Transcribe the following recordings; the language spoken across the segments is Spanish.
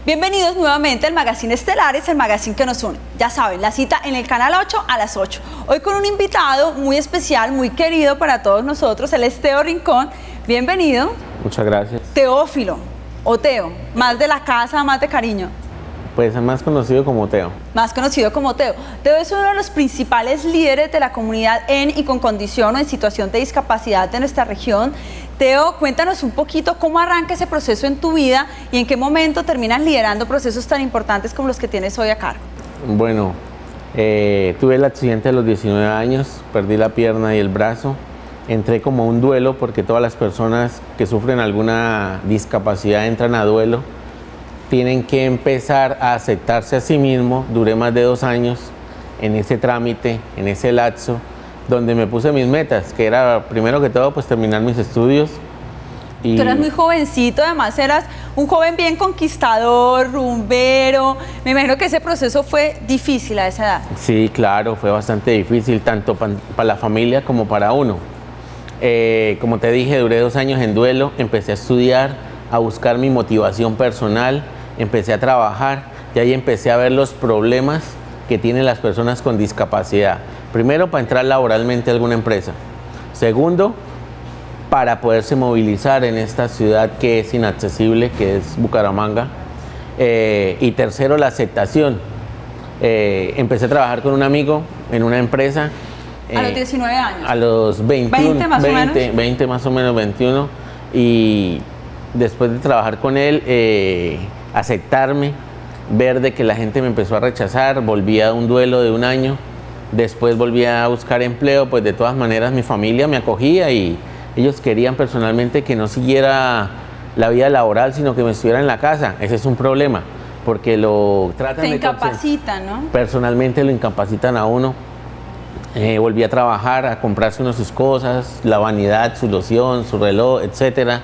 Bienvenidos nuevamente al Magazine Estelares, el magazine que nos une. Ya saben, la cita en el Canal 8 a las 8. Hoy con un invitado muy especial, muy querido para todos nosotros, él es Teo Rincón. Bienvenido. Muchas gracias. Teófilo, o Teo, más de la casa, más de cariño. Pues más conocido como Teo. Más conocido como Teo. Teo es uno de los principales líderes de la comunidad en y con condición o en situación de discapacidad de nuestra región. Teo, cuéntanos un poquito cómo arranca ese proceso en tu vida y en qué momento terminas liderando procesos tan importantes como los que tienes hoy a cargo. Bueno, tuve el accidente a los 19 años, perdí la pierna y el brazo. Entré como un duelo porque todas las personas que sufren alguna discapacidad entran a duelo. Tienen que empezar a aceptarse a sí mismo. Duré más de 2 años en ese trámite, en ese lapso, donde me puse mis metas, que era primero que todo pues terminar mis estudios. Tú eras muy jovencito, además eras un joven bien conquistador, rumbero. Me imagino que ese proceso fue difícil a esa edad. Sí, claro, fue bastante difícil, tanto para la familia como para uno. Como te dije, duré 2 años en duelo, empecé a estudiar, a buscar mi motivación personal, empecé a trabajar y ahí empecé a ver los problemas que tienen las personas con discapacidad. Primero, para entrar laboralmente a alguna empresa. Segundo, para poderse movilizar en esta ciudad que es inaccesible, que es Bucaramanga. Y tercero, la aceptación. Empecé a trabajar con un amigo en una empresa. ¿A los 19 años? A los 21, 20 más o menos. 20 más o menos, 21. Y después de trabajar con él, aceptarme, ver de que la gente me empezó a rechazar, volví a un duelo de 1 año, después volví a buscar empleo, pues de todas maneras mi familia me acogía y ellos querían personalmente que no siguiera la vida laboral, sino que me estuviera en la casa. Ese es un problema, porque lo tratan de... Te incapacitan, ¿no? Personalmente lo incapacitan a uno. Volví a trabajar, a comprarse uno sus cosas, la vanidad, su loción, su reloj, etcétera.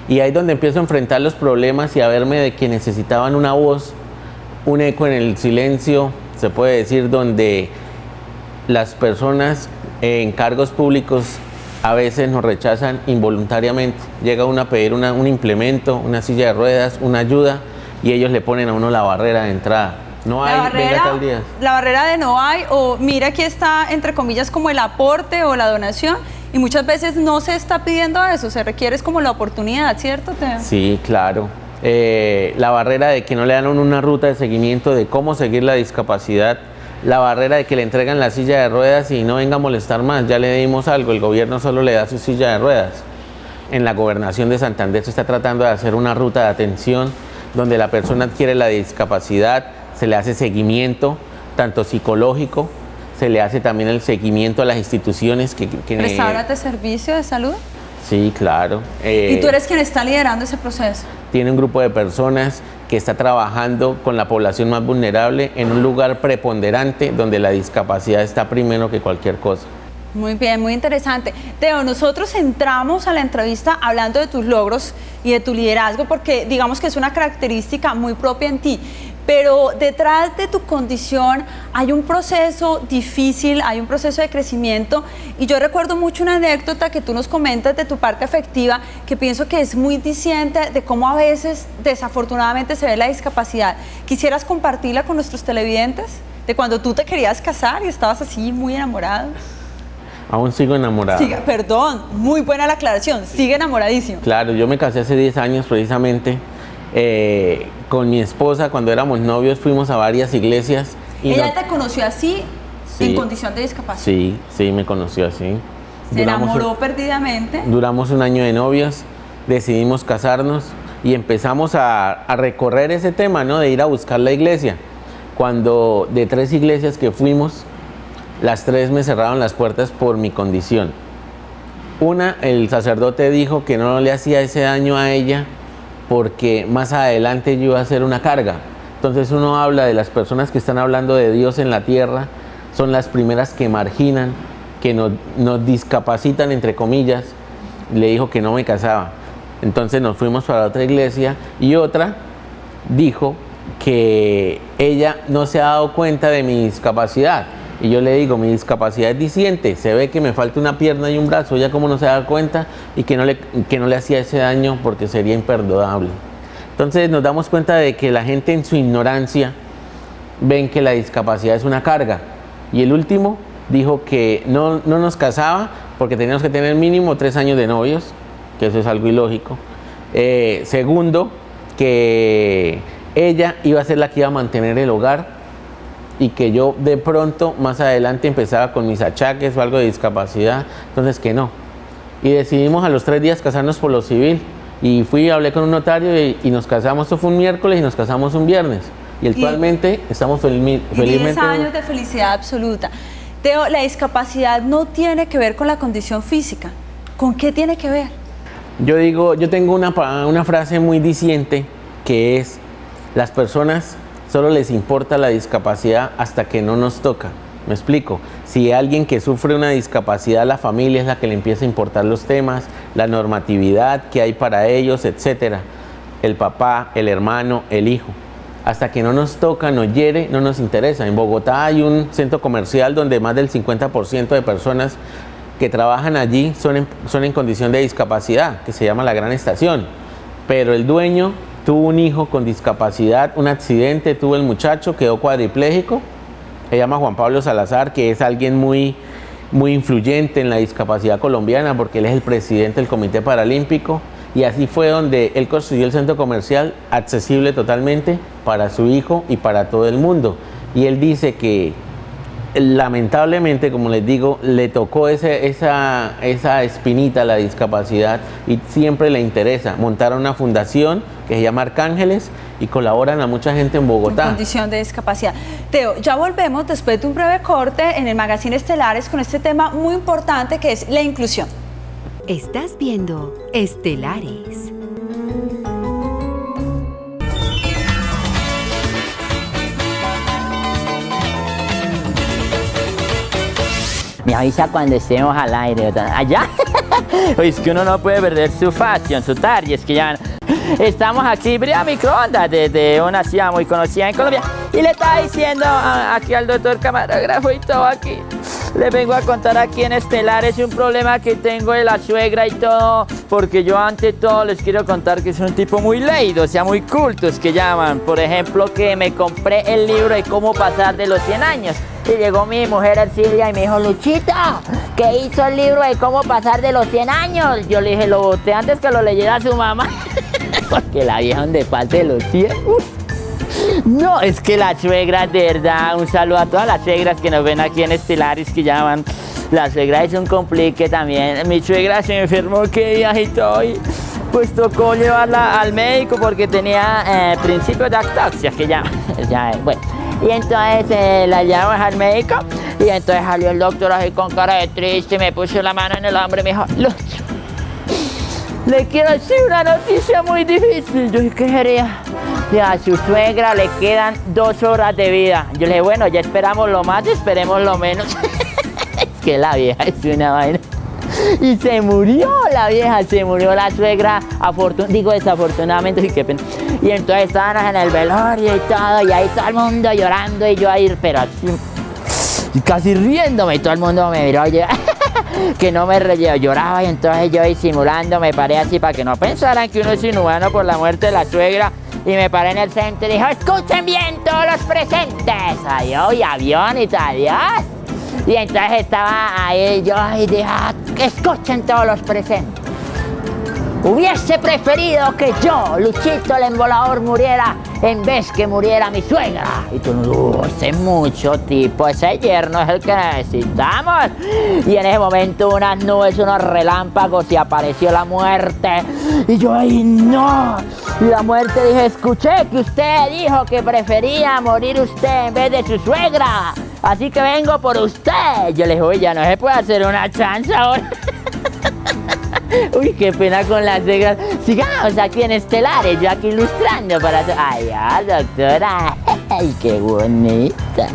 Y ahí es donde empiezo a enfrentar los problemas y a verme de que necesitaban una voz, un eco en el silencio, se puede decir, donde las personas en cargos públicos a veces nos rechazan involuntariamente. Llega uno a pedir un implemento, una silla de ruedas, una ayuda, y ellos le ponen a uno la barrera de entrada. No hay, venga tal día. La barrera de no hay, o mira, aquí está, entre comillas, como el aporte o la donación, y muchas veces no se está pidiendo eso, se requiere como la oportunidad, ¿cierto, Teo? Sí, claro. La barrera de que no le dan una ruta de seguimiento de cómo seguir la discapacidad, la barrera de que le entregan la silla de ruedas y no venga a molestar más, ya le dimos algo, el gobierno solo le da su silla de ruedas. En la gobernación de Santander se está tratando de hacer una ruta de atención donde la persona adquiere la discapacidad, se le hace seguimiento, tanto psicológico, se le hace también el seguimiento a las instituciones que ¿Restaurante servicio de salud? Sí, claro. ¿Y tú eres quien está liderando ese proceso? Tiene un grupo de personas que está trabajando con la población más vulnerable en un lugar preponderante donde la discapacidad está primero que cualquier cosa. Muy bien, muy interesante. Teo, nosotros entramos a la entrevista hablando de tus logros y de tu liderazgo porque digamos que es una característica muy propia en ti. Pero detrás de tu condición hay un proceso difícil, hay un proceso de crecimiento y yo recuerdo mucho una anécdota que tú nos comentas de tu parte afectiva que pienso que es muy diciente de cómo a veces desafortunadamente se ve la discapacidad. ¿Quisieras compartirla con nuestros televidentes? De cuando tú te querías casar y estabas así muy enamorado. Aún sigo enamorado. Perdón, muy buena la aclaración, sigue enamoradísimo. Claro, yo me casé hace 10 años precisamente. Con mi esposa, cuando éramos novios, fuimos a varias iglesias. Y ¿Ella te conoció así, en condición de discapacidad? Sí, sí, me conoció así. ¿Se enamoró perdidamente? Duramos 1 año de novios, decidimos casarnos y empezamos a recorrer ese tema, ¿no? De ir a buscar la iglesia. Cuando de 3 iglesias que fuimos, las 3 me cerraron las puertas por mi condición. Una, el sacerdote dijo que no le hacía ese daño a ella porque más adelante yo iba a ser una carga. Entonces uno habla de las personas que están hablando de Dios en la tierra, son las primeras que marginan, que nos discapacitan, entre comillas. Le dijo que no me casaba. Entonces nos fuimos para otra iglesia y otra dijo que ella no se ha dado cuenta de mi discapacidad. Y yo le digo, mi discapacidad es diciente, se ve que me falta una pierna y un brazo, ella como no se da cuenta y que no le hacía ese daño porque sería imperdonable. Entonces nos damos cuenta de que la gente en su ignorancia ven que la discapacidad es una carga. Y el último dijo que no nos casaba porque teníamos que tener mínimo 3 años de novios, que eso es algo ilógico. Segundo, que ella iba a ser la que iba a mantener el hogar y que yo de pronto más adelante empezaba con mis achaques o algo de discapacidad, entonces que no. Y decidimos a los 3 días casarnos por lo civil y hablé con un notario y nos casamos. Esto fue un miércoles y nos casamos un viernes y actualmente estamos felizmente. 10 años de felicidad absoluta. Teo, la discapacidad no tiene que ver con la condición física. ¿Con qué tiene que ver? Yo tengo una frase muy diciente que es: las personas solo les importa la discapacidad hasta que no nos toca. Me explico. Si alguien que sufre una discapacidad, la familia es la que le empieza a importar los temas, la normatividad que hay para ellos, etcétera. El papá, el hermano, el hijo. Hasta que no nos toca, nos hiere, no nos interesa. En Bogotá hay un centro comercial donde más del 50% de personas que trabajan allí son en condición de discapacidad, que se llama La Gran Estación. Pero el dueño tuvo un hijo con discapacidad, un accidente, tuvo el muchacho, quedó cuadripléjico. Se llama Juan Pablo Salazar, que es alguien muy influyente en la discapacidad colombiana porque él es el presidente del Comité Paralímpico. Y así fue donde él construyó el centro comercial accesible totalmente para su hijo y para todo el mundo. Y él dice que lamentablemente, como les digo, le tocó esa espinita, la discapacidad, y siempre le interesa montar una fundación que se llama Arcángeles y colaboran a mucha gente en Bogotá. En condición de discapacidad. Teo, ya volvemos después de un breve corte en el Magazine Estelares con este tema muy importante que es la inclusión. Estás viendo Estelares. Me avisa cuando estemos al aire. ¿Allá? Es que uno no puede perder su fashion, su target. Es que ya estamos aquí, Brea Microondas, desde una ciudad muy conocida en Colombia. Y le estaba diciendo aquí al doctor camarógrafo y todo aquí. Les vengo a contar aquí en Estelares un problema que tengo de la suegra y todo. Porque yo ante todo les quiero contar que es un tipo muy leído, o sea, muy culto, es que llaman. Por ejemplo, que me compré el libro de cómo pasar de los 100 años. Y llegó mi mujer Arcilia y me dijo: Luchito, ¿qué hizo el libro de cómo pasar de los 100 años? Yo le dije: lo boté antes que lo leyera su mamá. Porque la vieja donde pase de los 100. No, es que la suegra, de verdad, un saludo a todas las suegras que nos ven aquí en Estelares que llaman. La suegra es un complique también. Mi suegra se enfermó, que viajito, y pues tocó llevarla al médico porque tenía principios de ataxia, que llaman. Bueno. Y entonces la llevamos al médico y entonces salió el doctor así con cara de triste, me puso la mano en el hombro y me dijo: Lucho, le quiero decir una noticia muy difícil. Yo dije: ¿qué sería? Ya, a su suegra le quedan 2 horas de vida. Yo le dije: bueno, ya esperamos lo más, esperemos lo menos. Es que la vieja es una vaina. Y se murió la vieja, se murió la suegra, desafortunadamente, y qué pena. Y entonces estábamos en el velorio y todo, y ahí todo el mundo llorando, y yo ahí, pero así, casi riéndome, y todo el mundo me miró, que no me reía, lloraba, y entonces yo disimulando me paré así para que no pensaran que uno es inhumano por la muerte de la suegra, y me paré en el centro y dijo: escuchen bien todos los presentes, adiós, y avión y tal, adiós. Y entonces estaba ahí yo y dije: que escuchen todos los presentes. Hubiese preferido que yo, Luchito el embolador, muriera en vez que muriera mi suegra. Y tú: ese es mucho tipo, ese yerno es el que necesitamos. Y en ese momento unas nubes, unos relámpagos y apareció la muerte. Y yo: ¡ay, no! Y la muerte dije: escuché que usted dijo que prefería morir usted en vez de su suegra. Así que vengo por usted. Yo le dije: uy, ya no se puede hacer una chance ahora. Uy, qué pena con las suegras. Sigamos aquí en Estelares, yo aquí ilustrando para... Ay, ya, doctora. Ay, qué bonita.